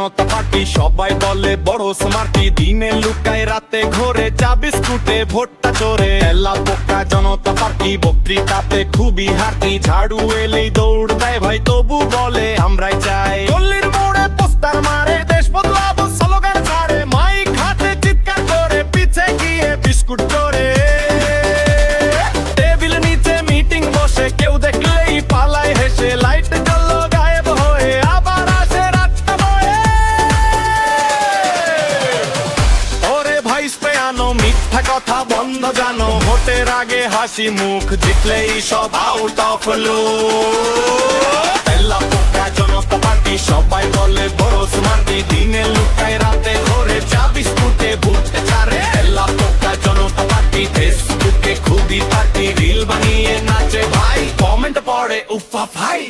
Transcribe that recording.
জনতা party সবাই বলে বড় স্মার্টি, দিনে লুকায় রাতে ঘোরে চা বিস্কুটে ভোটটা চোরে। এলা পোকা জনতা পার্টি বক্তৃতাতে খুবই হাঁটি, ঝাড়ু এলেই দৌড় দেয় ভাই তবু বলে আমরাই চাই। গল্লির মোড়ে পোস্টার মারে দেশ বদলাবো স্লোগান ছাড়ে, মাইক হাতে চিৎকার করে পিছে গিয়ে বিস্কুট চোরে। টেবিল নিচে মিটিং বসে কেউ দেখলেই পালায় হেসে, লাইট জ্বললো গায়েব হয়ে আবার আসে রাতটা বয়ে। ওরে ভাই স্পেয়ানো মিথ্যা কথা বন্ধ জানো, ভোটের আগে হাসি মুখ জিতলেই সব আউট অফ লুক। এলা পোকা জনতা পার্টি সবাই বলে বড় স্মার্টি, দিনে লুকায় রাতে ঘোরে চা বিস্কুটে ভুটতে ছাড়ে। এলা পোকা জনতা পার্টি ফেসবুকে খুবই পার্টি, রিল বানিয়ে নাচে ভাই, কমেন্ট পড়ে উফা ভাই।